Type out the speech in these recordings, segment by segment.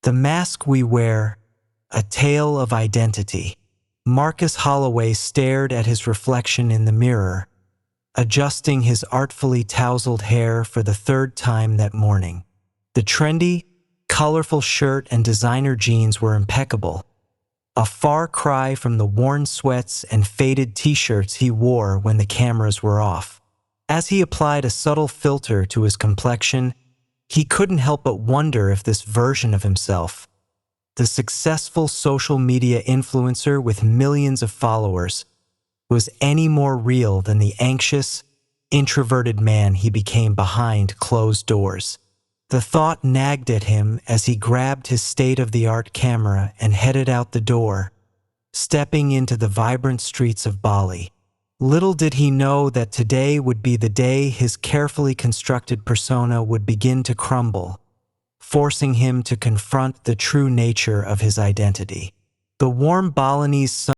The Mask We Wear, A Tale of Identity. Marcus Holloway stared at his reflection in the mirror, adjusting his artfully tousled hair for the third time that morning. The trendy, colorful shirt and designer jeans were impeccable, a far cry from the worn sweats and faded t-shirts he wore when the cameras were off. As he applied a subtle filter to his complexion, he couldn't help but wonder if this version of himself, the successful social media influencer with millions of followers, was any more real than the anxious, introverted man he became behind closed doors. The thought nagged at him as he grabbed his state-of-the-art camera and headed out the door, stepping into the vibrant streets of Bali. Little did he know that today would be the day his carefully constructed persona would begin to crumble, forcing him to confront the true nature of his identity. The warm Balinese sun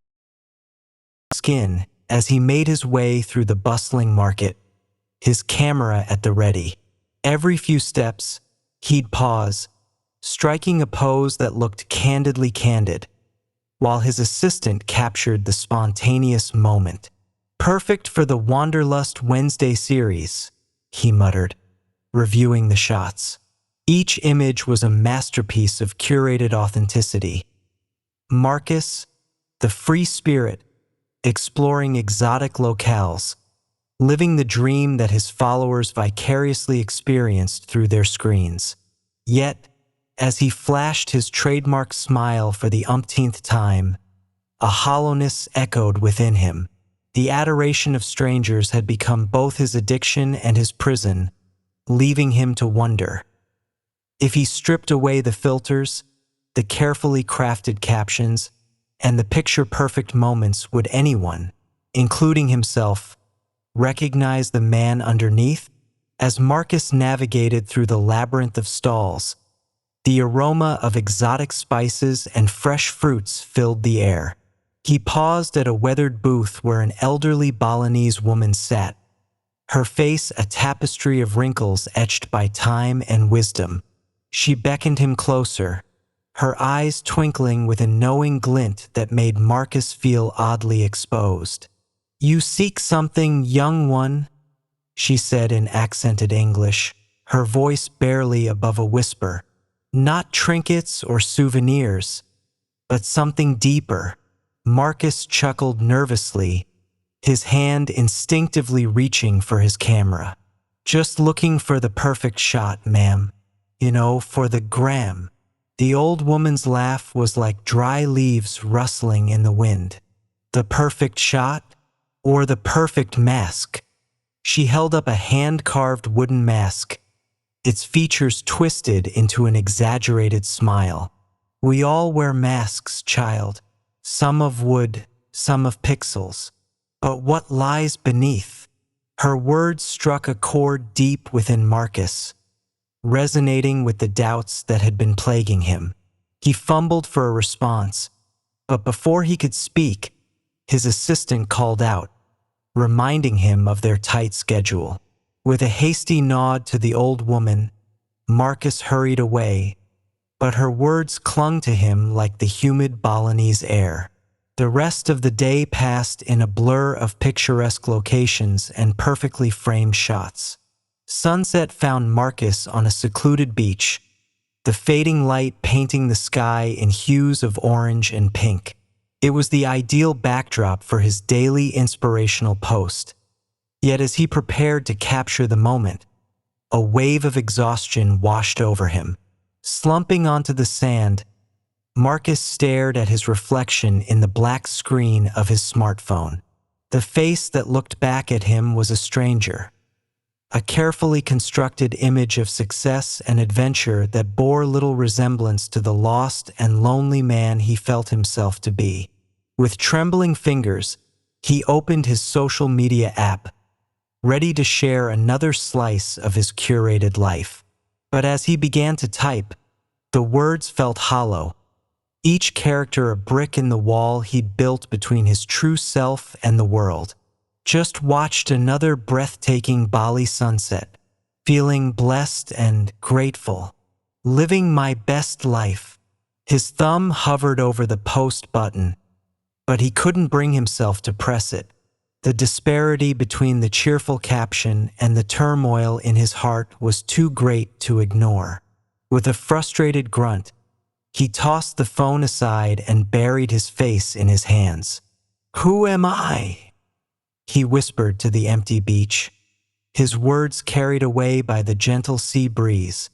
skin as he made his way through the bustling market, his camera at the ready. Every few steps, he'd pause, striking a pose that looked candidly candid, while his assistant captured the spontaneous moment. "Perfect for the Wanderlust Wednesday series," he muttered, reviewing the shots. Each image was a masterpiece of curated authenticity. Marcus, the free spirit, exploring exotic locales, living the dream that his followers vicariously experienced through their screens. Yet, as he flashed his trademark smile for the umpteenth time, a hollowness echoed within him. The adoration of strangers had become both his addiction and his prison, leaving him to wonder. If he stripped away the filters, the carefully crafted captions, and the picture-perfect moments, would anyone, including himself, recognize the man underneath? As Marcus navigated through the labyrinth of stalls, the aroma of exotic spices and fresh fruits filled the air. He paused at a weathered booth where an elderly Balinese woman sat, her face a tapestry of wrinkles etched by time and wisdom. She beckoned him closer, her eyes twinkling with a knowing glint that made Marcus feel oddly exposed. "You seek something, young one?" she said in accented English, her voice barely above a whisper. "Not trinkets or souvenirs, but something deeper." Marcus chuckled nervously, his hand instinctively reaching for his camera. "Just looking for the perfect shot, ma'am. You know, for the gram." The old woman's laugh was like dry leaves rustling in the wind. "The perfect shot? Or the perfect mask?" She held up a hand-carved wooden mask, its features twisted into an exaggerated smile. "We all wear masks, child. Some of wood, some of pixels. But what lies beneath?" Her words struck a chord deep within Marcus, resonating with the doubts that had been plaguing him. He fumbled for a response, but before he could speak, his assistant called out, reminding him of their tight schedule. With a hasty nod to the old woman, Marcus hurried away, but her words clung to him like the humid Balinese air. The rest of the day passed in a blur of picturesque locations and perfectly framed shots. Sunset found Marcus on a secluded beach, the fading light painting the sky in hues of orange and pink. It was the ideal backdrop for his daily inspirational post. Yet as he prepared to capture the moment, a wave of exhaustion washed over him. Slumping onto the sand, Marcus stared at his reflection in the black screen of his smartphone. The face that looked back at him was a stranger, a carefully constructed image of success and adventure that bore little resemblance to the lost and lonely man he felt himself to be. With trembling fingers, he opened his social media app, ready to share another slice of his curated life. But as he began to type, the words felt hollow, each character a brick in the wall he'd built between his true self and the world. "Just watched another breathtaking Bali sunset, feeling blessed and grateful. Living my best life." His thumb hovered over the post button, but he couldn't bring himself to press it. The disparity between the cheerful caption and the turmoil in his heart was too great to ignore. With a frustrated grunt, he tossed the phone aside and buried his face in his hands. "Who am I?" he whispered to the empty beach, his words carried away by the gentle sea breeze.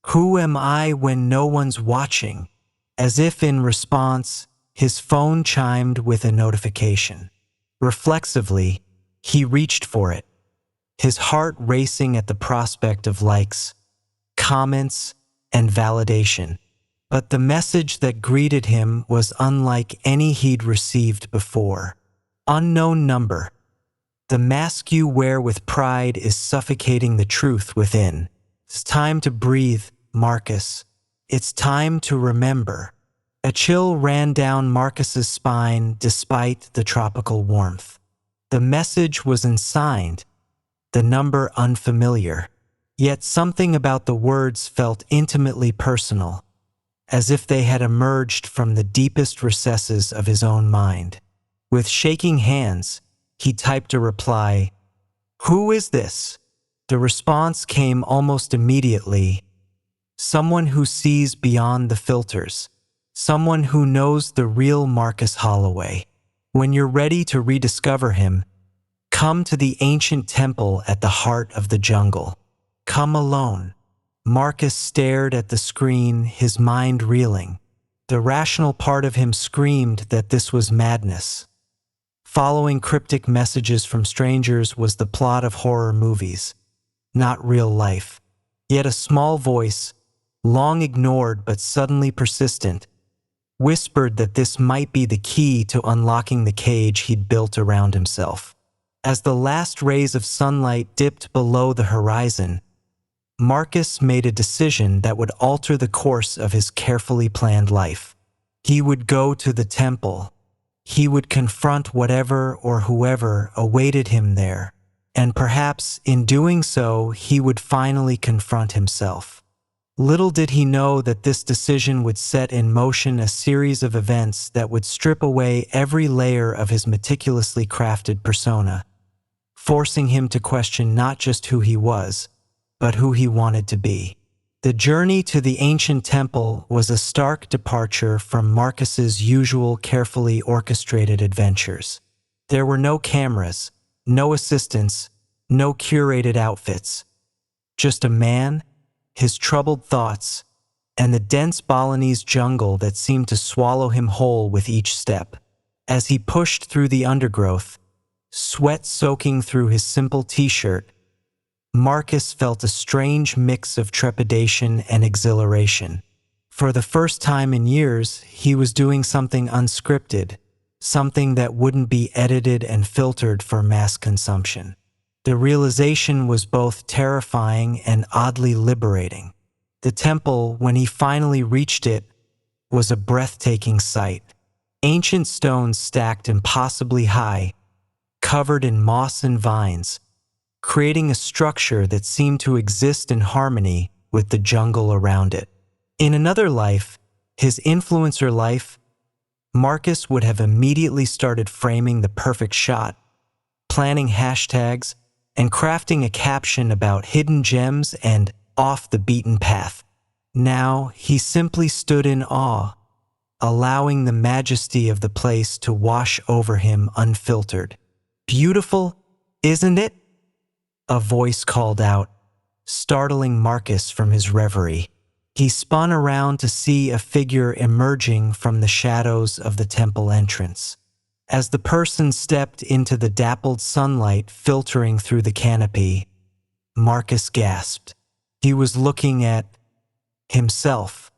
"Who am I when no one's watching?" As if in response, his phone chimed with a notification. Reflexively, he reached for it, his heart racing at the prospect of likes, comments, and validation. But the message that greeted him was unlike any he'd received before. Unknown number. The mask you wear with pride is suffocating the truth within. It's time to breathe, Marcus. It's time to remember. A chill ran down Marcus's spine despite the tropical warmth. The message was unsigned, the number unfamiliar. Yet something about the words felt intimately personal, as if they had emerged from the deepest recesses of his own mind. With shaking hands, he typed a reply, "Who is this?" The response came almost immediately. Someone who sees beyond the filters. Someone who knows the real Marcus Holloway. When you're ready to rediscover him, come to the ancient temple at the heart of the jungle. Come alone. Marcus stared at the screen, his mind reeling. The rational part of him screamed that this was madness. Following cryptic messages from strangers was the plot of horror movies, not real life. Yet a small voice, long ignored but suddenly persistent, whispered that this might be the key to unlocking the cage he'd built around himself. As the last rays of sunlight dipped below the horizon, Marcus made a decision that would alter the course of his carefully planned life. He would go to the temple. He would confront whatever or whoever awaited him there, and perhaps in doing so, he would finally confront himself. Little did he know that this decision would set in motion a series of events that would strip away every layer of his meticulously crafted persona, forcing him to question not just who he was, but who he wanted to be. The journey to the ancient temple was a stark departure from Marcus's usual carefully orchestrated adventures. There were no cameras, no assistants, no curated outfits. Just a man, his troubled thoughts, and the dense Balinese jungle that seemed to swallow him whole with each step. As he pushed through the undergrowth, sweat soaking through his simple t-shirt, Marcus felt a strange mix of trepidation and exhilaration. For the first time in years, he was doing something unscripted, something that wouldn't be edited and filtered for mass consumption. The realization was both terrifying and oddly liberating. The temple, when he finally reached it, was a breathtaking sight. Ancient stones stacked impossibly high, covered in moss and vines, creating a structure that seemed to exist in harmony with the jungle around it. In another life, his influencer life, Marcus would have immediately started framing the perfect shot, planning hashtags, and crafting a caption about hidden gems and off the beaten path. Now, he simply stood in awe, allowing the majesty of the place to wash over him unfiltered. "Beautiful, isn't it?" a voice called out, startling Marcus from his reverie. He spun around to see a figure emerging from the shadows of the temple entrance. As the person stepped into the dappled sunlight filtering through the canopy, Marcus gasped. He was looking at himself,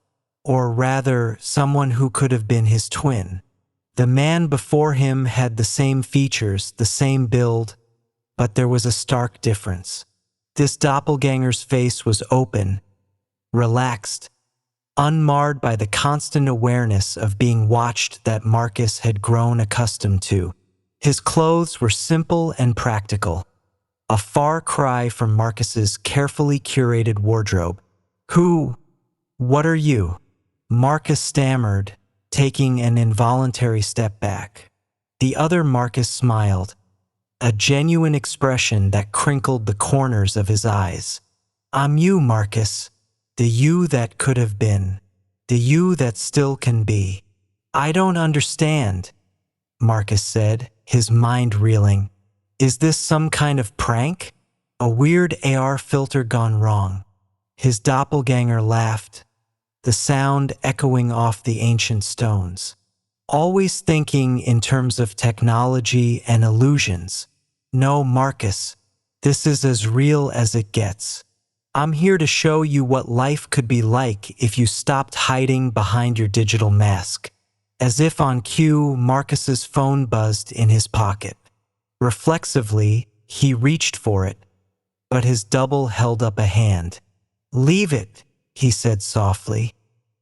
or rather, someone who could have been his twin. The man before him had the same features, the same build, but there was a stark difference. This doppelganger's face was open, relaxed, unmarred by the constant awareness of being watched that Marcus had grown accustomed to. His clothes were simple and practical, a far cry from Marcus's carefully curated wardrobe. What are you?" Marcus stammered, taking an involuntary step back. The other Marcus smiled, a genuine expression that crinkled the corners of his eyes. I'm you, Marcus. The you that could have been. The you that still can be. I don't understand, Marcus said, his mind reeling. Is this some kind of prank? A weird AR filter gone wrong? His doppelganger laughed, the sound echoing off the ancient stones. Always thinking in terms of technology and illusions. No, Marcus, this is as real as it gets. I'm here to show you what life could be like if you stopped hiding behind your digital mask. As if on cue, Marcus's phone buzzed in his pocket. Reflexively, he reached for it, but his double held up a hand. Leave it, he said softly.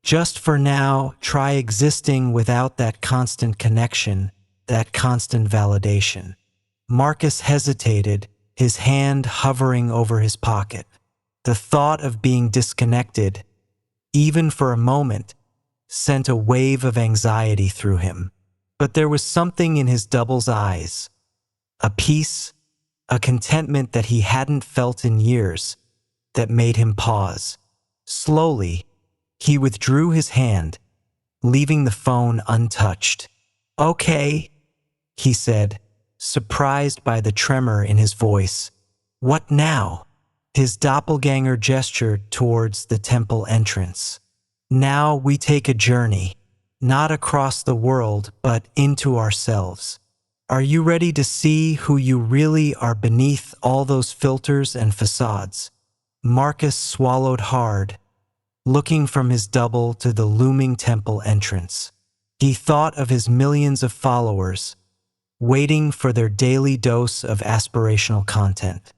Just for now, try existing without that constant connection, that constant validation. Marcus hesitated, his hand hovering over his pocket. The thought of being disconnected, even for a moment, sent a wave of anxiety through him. But there was something in his double's eyes, a peace, a contentment that he hadn't felt in years, that made him pause. Slowly, he withdrew his hand, leaving the phone untouched. Okay, he said, surprised by the tremor in his voice. What now? His doppelganger gestured towards the temple entrance. Now we take a journey, not across the world, but into ourselves. Are you ready to see who you really are beneath all those filters and facades? Marcus swallowed hard, looking from his double to the looming temple entrance. He thought of his millions of followers, waiting for their daily dose of aspirational content.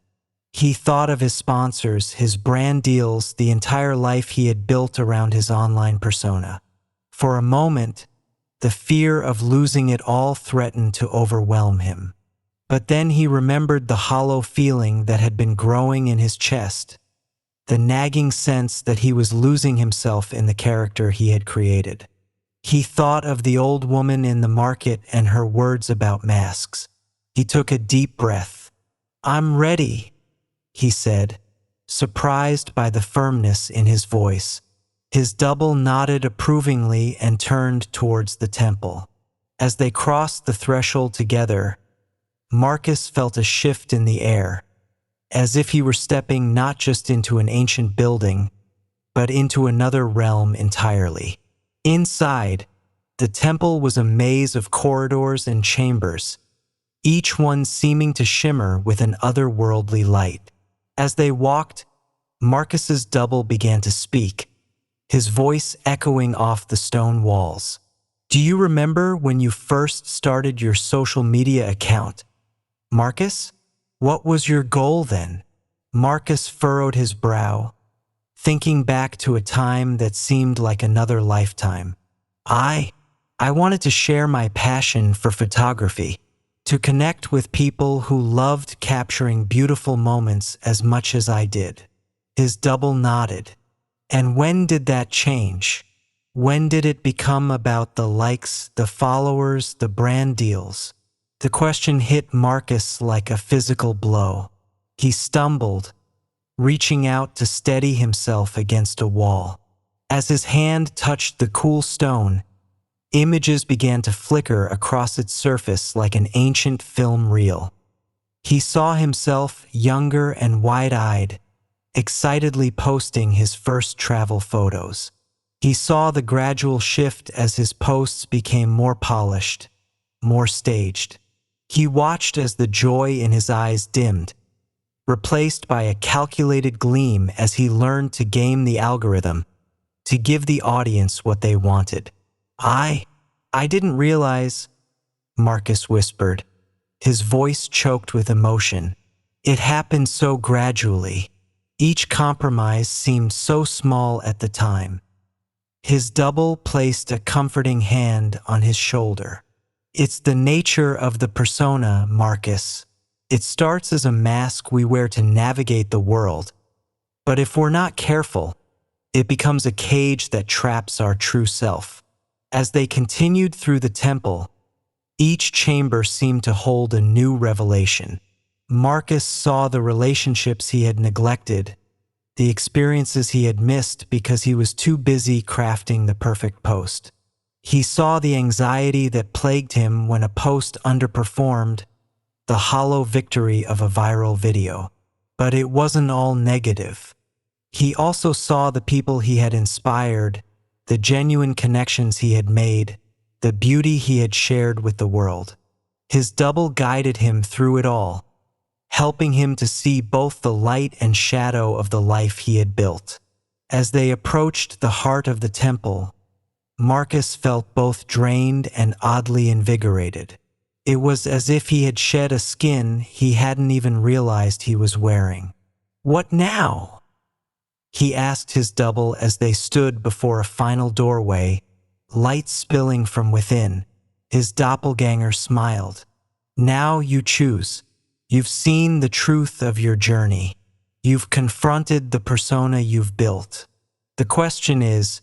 He thought of his sponsors, his brand deals, the entire life he had built around his online persona. For a moment, the fear of losing it all threatened to overwhelm him. But then he remembered the hollow feeling that had been growing in his chest, the nagging sense that he was losing himself in the character he had created. He thought of the old woman in the market and her words about masks. He took a deep breath. I'm ready, he said, surprised by the firmness in his voice. His double nodded approvingly and turned towards the temple. As they crossed the threshold together, Marcus felt a shift in the air, as if he were stepping not just into an ancient building, but into another realm entirely. Inside, the temple was a maze of corridors and chambers, each one seeming to shimmer with an otherworldly light. As they walked, Marcus's double began to speak, his voice echoing off the stone walls. Do you remember when you first started your social media account, Marcus? What was your goal then? Marcus furrowed his brow, thinking back to a time that seemed like another lifetime. I wanted to share my passion for photography, to connect with people who loved capturing beautiful moments as much as I did. His double nodded. And when did that change? When did it become about the likes, the followers, the brand deals? The question hit Marcus like a physical blow. He stumbled, reaching out to steady himself against a wall. As his hand touched the cool stone, images began to flicker across its surface like an ancient film reel. He saw himself, younger and wide-eyed, excitedly posting his first travel photos. He saw the gradual shift as his posts became more polished, more staged. He watched as the joy in his eyes dimmed, replaced by a calculated gleam as he learned to game the algorithm, to give the audience what they wanted. I didn't realize, Marcus whispered, his voice choked with emotion. It happened so gradually. Each compromise seemed so small at the time. His double placed a comforting hand on his shoulder. It's the nature of the persona, Marcus. It starts as a mask we wear to navigate the world. But if we're not careful, It becomes a cage that traps our true self. As they continued through the temple, each chamber seemed to hold a new revelation. Marcus saw the relationships he had neglected, the experiences he had missed because he was too busy crafting the perfect post. He saw the anxiety that plagued him when a post underperformed, the hollow victory of a viral video. But it wasn't all negative. He also saw the people he had inspired, the genuine connections he had made, the beauty he had shared with the world. His double guided him through it all, helping him to see both the light and shadow of the life he had built. As they approached the heart of the temple, Marcus felt both drained and oddly invigorated. It was as if he had shed a skin he hadn't even realized he was wearing. "What now?" he asked his double as they stood before a final doorway, light spilling from within. His doppelganger smiled. "Now you choose. You've seen the truth of your journey. You've confronted the persona you've built. The question is,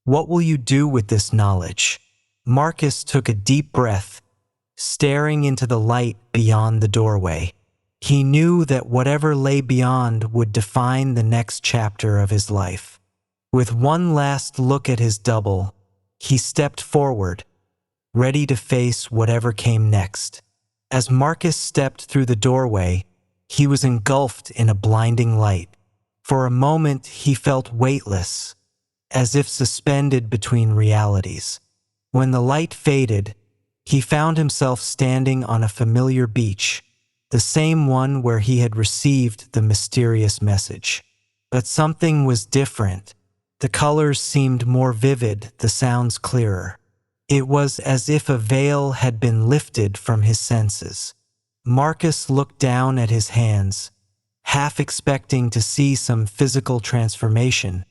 what will you do with this knowledge?" Marcus took a deep breath, staring into the light beyond the doorway. He knew that whatever lay beyond would define the next chapter of his life. With one last look at his double, he stepped forward, ready to face whatever came next. As Marcus stepped through the doorway, he was engulfed in a blinding light. For a moment, he felt weightless, as if suspended between realities. When the light faded, he found himself standing on a familiar beach, the same one where he had received the mysterious message. But something was different. The colors seemed more vivid, the sounds clearer. It was as if a veil had been lifted from his senses. Marcus looked down at his hands, half expecting to see some physical transformation,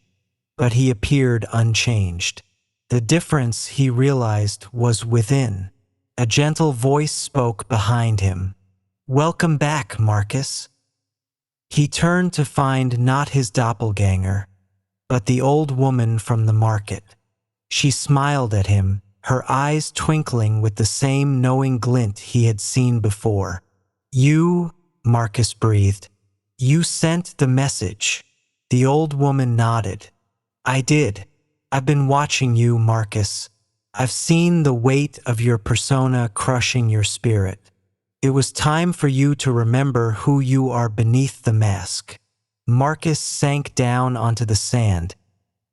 but he appeared unchanged. The difference, he realized, was within. A gentle voice spoke behind him. "Welcome back, Marcus." He turned to find not his doppelganger, but the old woman from the market. She smiled at him, her eyes twinkling with the same knowing glint he had seen before. "You," Marcus breathed, "you sent the message." The old woman nodded. "I did. I've been watching you, Marcus. I've seen the weight of your persona crushing your spirit. It was time for you to remember who you are beneath the mask." Marcus sank down onto the sand,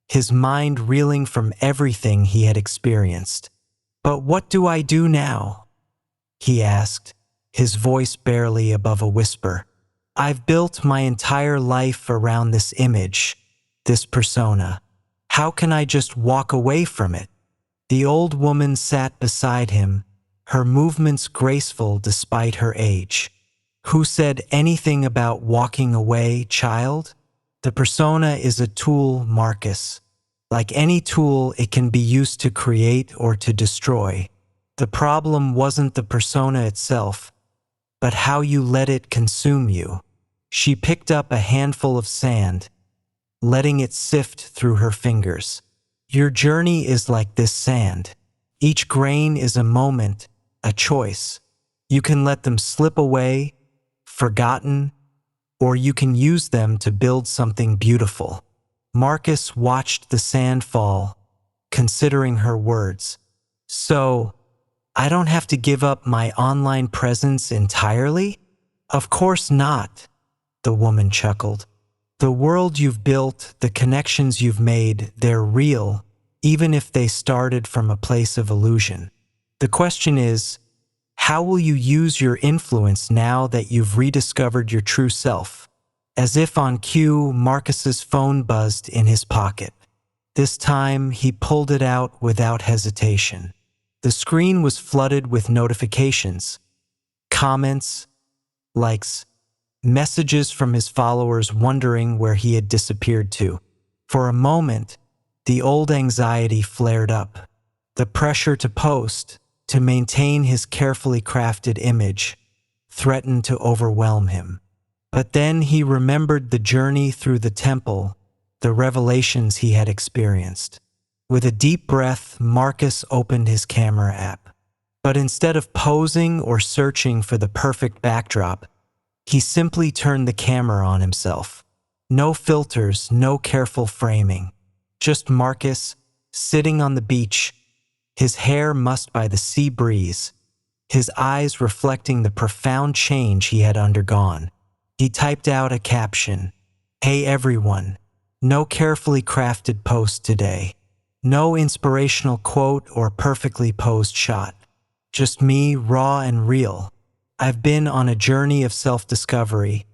his mind reeling from everything he had experienced. "But what do I do now?" he asked, his voice barely above a whisper. "I've built my entire life around this image, this persona. How can I just walk away from it?" The old woman sat beside him, her movements graceful despite her age. "Who said anything about walking away, child? The persona is a tool, Marcus. Like any tool, it can be used to create or to destroy. The problem wasn't the persona itself, but how you let it consume you." She picked up a handful of sand, letting it sift through her fingers. "Your journey is like this sand. Each grain is a moment, a choice. You can let them slip away, forgotten, or you can use them to build something beautiful." Marcus watched the sand fall, considering her words. "So, I don't have to give up my online presence entirely?" "Of course not," the woman chuckled. "The world you've built, the connections you've made, they're real, even if they started from a place of illusion. The question is, how will you use your influence now that you've rediscovered your true self?" As if on cue, Marcus's phone buzzed in his pocket. This time, he pulled it out without hesitation. The screen was flooded with notifications, comments, likes, messages from his followers wondering where he had disappeared to. For a moment, the old anxiety flared up. The pressure to post, to maintain his carefully crafted image, threatened to overwhelm him. But then he remembered the journey through the temple, the revelations he had experienced. With a deep breath, Marcus opened his camera app. But instead of posing or searching for the perfect backdrop, he simply turned the camera on himself. No filters, no careful framing. Just Marcus, sitting on the beach, his hair mussed by the sea breeze, his eyes reflecting the profound change he had undergone. He typed out a caption, "Hey everyone, no carefully crafted post today. No inspirational quote or perfectly posed shot. Just me, raw and real. I've been on a journey of self-discovery,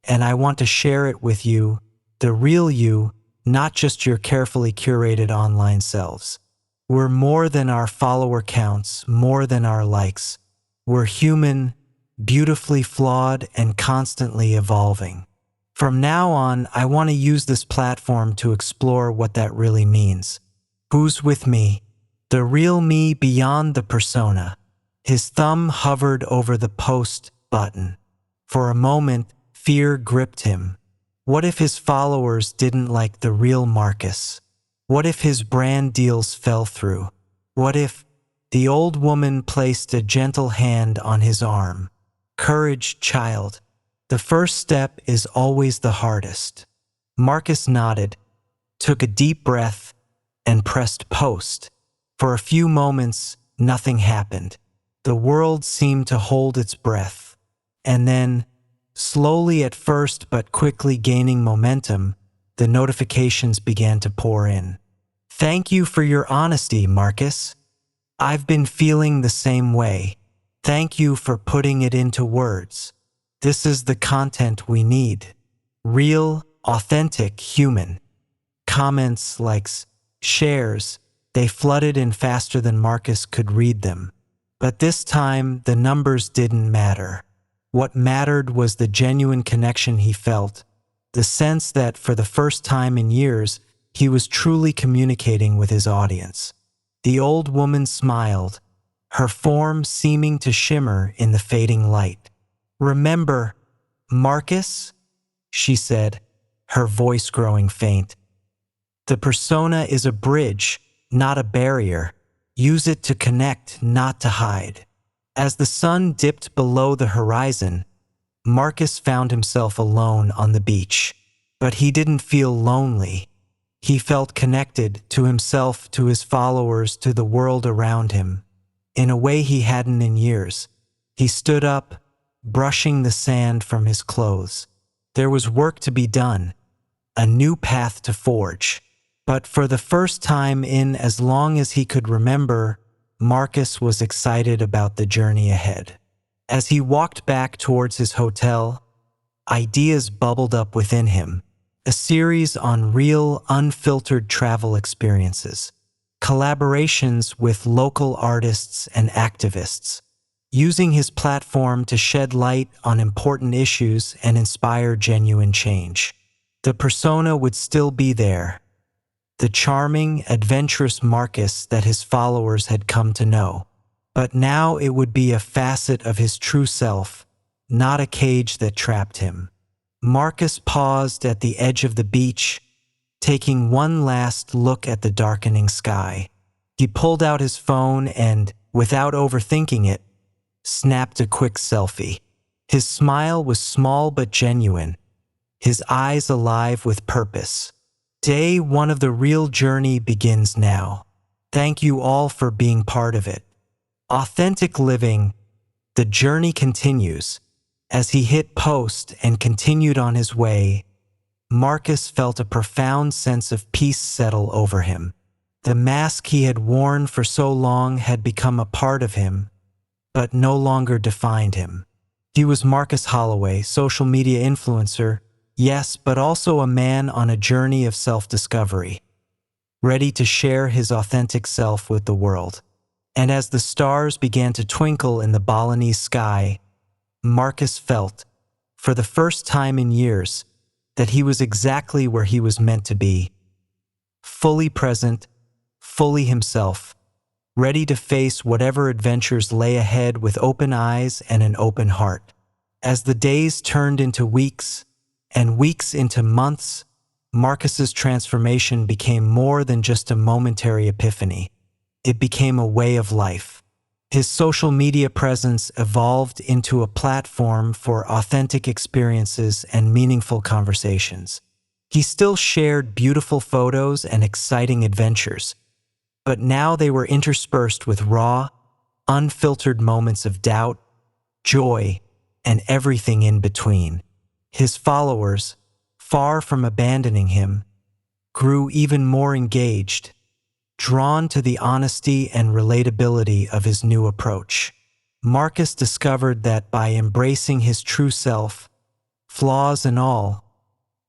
and I want to share it with you, the real you, not just your carefully curated online selves. We're more than our follower counts, more than our likes. We're human, beautifully flawed, and constantly evolving. From now on, I want to use this platform to explore what that really means. Who's with me? The real me beyond the persona." His thumb hovered over the post button. For a moment, fear gripped him. What if his followers didn't like the real Marcus? What if his brand deals fell through? What if the old woman placed a gentle hand on his arm? "Courage, child. The first step is always the hardest." Marcus nodded, took a deep breath, and pressed post. For a few moments, nothing happened. The world seemed to hold its breath. And then, slowly at first but quickly gaining momentum, the notifications began to pour in. "Thank you for your honesty, Marcus. I've been feeling the same way. Thank you for putting it into words. This is the content we need. Real, authentic, human." Comments, likes, shares, they flooded in faster than Marcus could read them. But this time, the numbers didn't matter. What mattered was the genuine connection he felt, the sense that for the first time in years, he was truly communicating with his audience. The old woman smiled, her form seeming to shimmer in the fading light. "Remember, Marcus," she said, her voice growing faint. "The persona is a bridge, not a barrier. Use it to connect, not to hide." As the sun dipped below the horizon, Marcus found himself alone on the beach. But he didn't feel lonely. He felt connected to himself, to his followers, to the world around him, in a way he hadn't in years. He stood up, brushing the sand from his clothes. There was work to be done, a new path to forge. But for the first time in as long as he could remember, Marcus was excited about the journey ahead. As he walked back towards his hotel, ideas bubbled up within him, a series on real, unfiltered travel experiences, collaborations with local artists and activists, using his platform to shed light on important issues and inspire genuine change. The persona would still be there, the charming, adventurous Marcus that his followers had come to know. But now it would be a facet of his true self, not a cage that trapped him. Marcus paused at the edge of the beach, taking one last look at the darkening sky. He pulled out his phone and, without overthinking it, snapped a quick selfie. His smile was small but genuine, his eyes alive with purpose. Day one of the real journey begins now. Thank you all for being part of it. Authentic living, the journey continues. As he hit post and continued on his way, Marcus felt a profound sense of peace settle over him. The mask he had worn for so long had become a part of him, but no longer defined him. He was Marcus Holloway, social media influencer, yes, but also a man on a journey of self-discovery, ready to share his authentic self with the world. And as the stars began to twinkle in the Balinese sky, Marcus felt, for the first time in years, that he was exactly where he was meant to be, fully present, fully himself, ready to face whatever adventures lay ahead with open eyes and an open heart. As the days turned into weeks, and weeks into months, Marcus's transformation became more than just a momentary epiphany. It became a way of life. His social media presence evolved into a platform for authentic experiences and meaningful conversations. He still shared beautiful photos and exciting adventures, but now they were interspersed with raw, unfiltered moments of doubt, joy, and everything in between. His followers, far from abandoning him, grew even more engaged, drawn to the honesty and relatability of his new approach. Marcus discovered that by embracing his true self, flaws and all,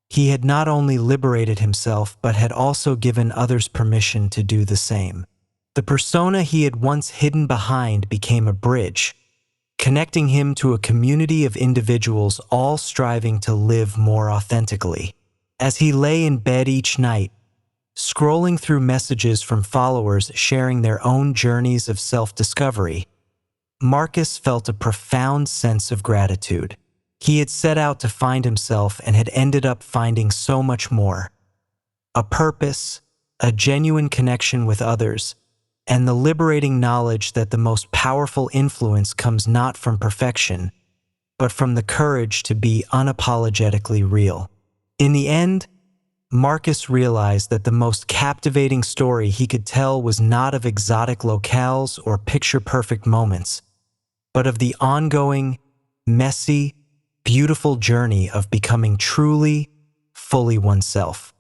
he had not only liberated himself but had also given others permission to do the same. The persona he had once hidden behind became a bridge, connecting him to a community of individuals all striving to live more authentically. As he lay in bed each night, scrolling through messages from followers sharing their own journeys of self-discovery, Marcus felt a profound sense of gratitude. He had set out to find himself and had ended up finding so much more: a purpose, a genuine connection with others, and the liberating knowledge that the most powerful influence comes not from perfection, but from the courage to be unapologetically real. In the end, Marcus realized that the most captivating story he could tell was not of exotic locales or picture-perfect moments, but of the ongoing, messy, beautiful journey of becoming truly, fully oneself.